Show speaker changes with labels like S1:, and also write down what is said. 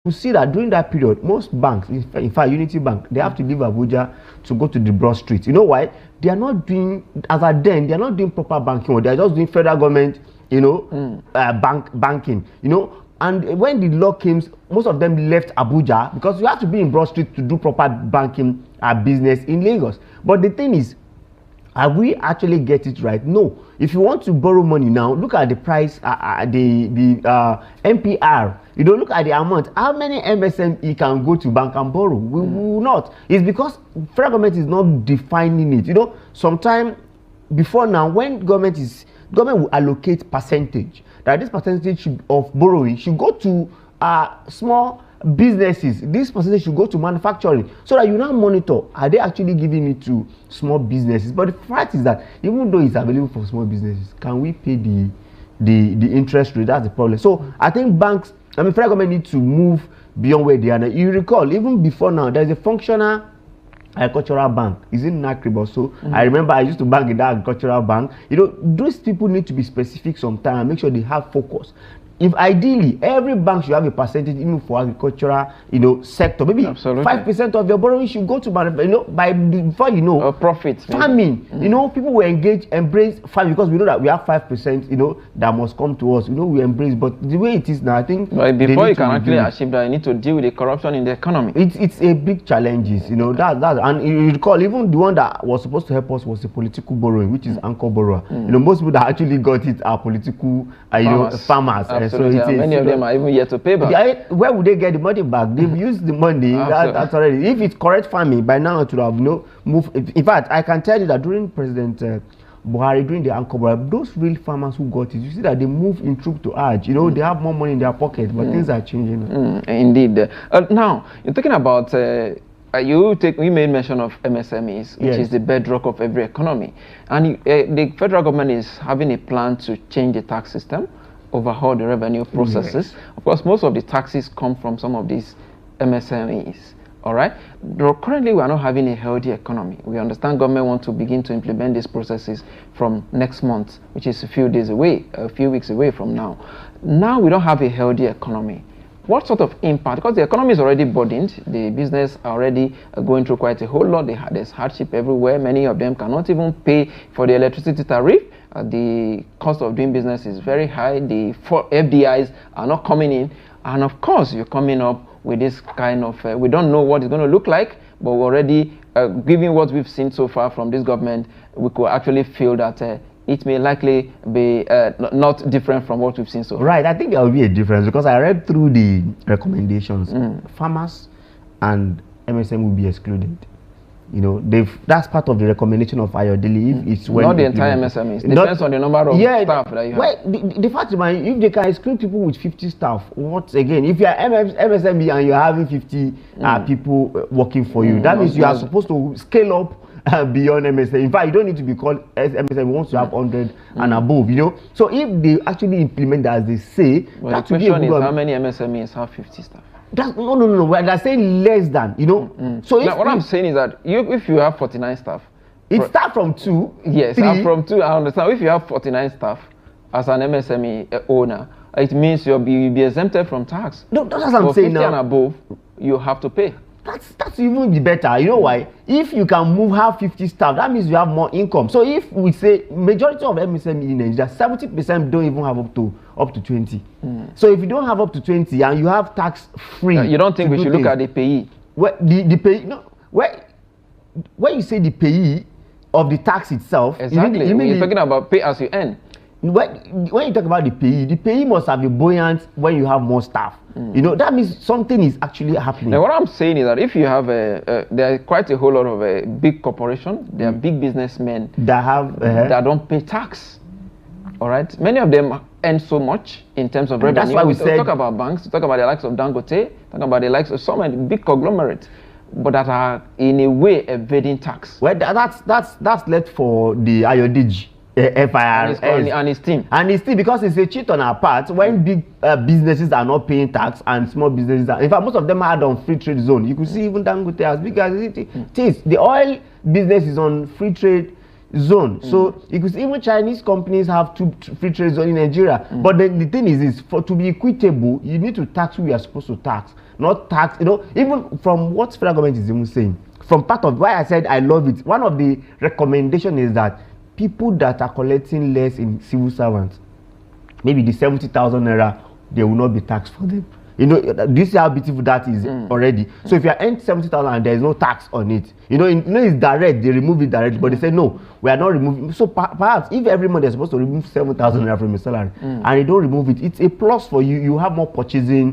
S1: you see that during that period, most banks, in fact, Unity Bank, they have to leave Abuja to go to the broad street. You know why? They are not doing, as at then, they are not doing proper banking. They are just doing federal government, banking, And when the law came, most of them left Abuja because you have to be in broad street to do proper banking business in Lagos. But the thing is, have we actually get it right? No. If you want to borrow money now, look at the price, the MPR. You don't look at the amount. How many MSME can go to bank and borrow? We will not. It's because federal government is not defining it. Sometime before now, when government will allocate percentage, that this percentage of borrowing should go to small businesses. This percentage should go to manufacturing, so that you now monitor, are they actually giving it to small businesses? But the fact is that even though it's available for small businesses, can we pay the interest rate? That's the problem. So I think federal government need to move beyond where they are now. You recall, even before now, there's a functional agricultural bank. Is it NACRIB or so? I remember I used to bank in that agricultural bank. Those people need to be specific sometimes and make sure they have focus. If ideally every bank should have a percentage, even for agricultural, sector, maybe 5% of your borrowing should go to before
S2: profit.
S1: Farming. People will embrace farming because we know that we have 5%, that must come to us. We embrace, but the way it is now, I think.
S2: But before you can actually achieve that, you need to deal with the corruption in the economy.
S1: It's a big challenge, and you recall even the one that was supposed to help us was the political borrowing, which is anchor borrower. Most people that actually got it are political, farmers.
S2: So many of them are even yet to pay back.
S1: Where would they get the money back? They've used the money. That's already. If it's correct farming, by now it would have moved. In fact, I can tell you that during President Buhari, during the anchor borrower, those real farmers who got it, you see that they move in troop to urge. They have more money in their pocket, but things are changing.
S2: Indeed. Now you're talking about. We made mention of MSMEs, which is the bedrock of every economy, and the federal government is having a plan to change the tax system, overhaul the revenue processes. Of course, most of the taxes come from some of these MSMEs. All right. Currently, we are not having a healthy economy. We understand government want to begin to implement these processes from next month, which is a few weeks away from now. Now we don't have a healthy economy. What sort of impact? Because the economy is already burdened, the business are already going through quite a whole lot. There's hardship everywhere. Many of them cannot even pay for the electricity tariff. The cost of doing business is very high. The FDIs are not coming in. And of course, you're coming up with this kind of, we don't know what it's going to look like, but we're already, given what we've seen so far from this government, we could actually feel that it may likely be not different from what we've seen so far.
S1: Right, I think there will be a difference because I read through the recommendations. Farmers and MSM will be excluded. That's part of the recommendation of Ayodele. It's when
S2: not the entire MSMEs. Depends on the number of staff that you have.
S1: Well, the fact is, if they can exclude people with 50 staff, what again? If you are MSME and you're having 50 people working for you, that means you are supposed to scale up beyond MSME. In fact, you don't need to be called MSME once you have 100 and above. So if they actually implement that as they say,
S2: well, the question is how many MSMEs have 50 staff?
S1: No. They're saying less than, So
S2: what I'm saying is that if you have 49 staff,
S1: it starts from 2.
S2: Yes, from 2. I understand. If you have 49 staff as an MSME owner, it means you'll be exempted from tax.
S1: No, that's what I'm saying now.
S2: 50 and above, you have to pay.
S1: That's even be better. You know why? If you can have 50 staff, that means you have more income. So if we say majority of MSME in Nigeria, 70% don't even have up to 20. So if you don't have up to 20 and you have tax free,
S2: you don't think we should look at the payee?
S1: Well, the payee, no. When you say the payee of the tax itself,
S2: exactly. You're talking about pay as you earn.
S1: When you talk about the payee must have a buoyant when you have more staff. That means something is actually happening.
S2: Now, what I'm saying is that if you have there are quite a whole lot of big corporations, there are big businessmen that don't pay tax. All right, many of them earn so much in terms of revenue.
S1: That's why we
S2: talk about banks, we talk about the likes of Dangote, talk about the likes of so many big conglomerates, but that are in a way evading tax.
S1: Well, that's left for the Ayodele. FIRS
S2: and his team,
S1: because it's a cheat on our part when big businesses are not paying tax and small businesses are. In fact, most of them are on free trade zone. You could see even Dangote as big as it is. The oil business is on free trade zone. So because even Chinese companies have two free trade zone in Nigeria. But then the thing is this, for to be equitable, you need to tax who you are supposed to tax, not tax, even from what federal government is even saying. From part of why I said I love it, one of the recommendation is that people that are collecting less in civil servants, maybe the 70,000 naira, they will not be taxed for them. Do you see how beautiful that is already? So if you are earning 70,000 and there is no tax on it, it's direct, they remove it directly, but they say no, we are not removing. So perhaps if every month they're supposed to remove 7,000 naira from your salary and they don't remove it, it's a plus for you. You have more purchasing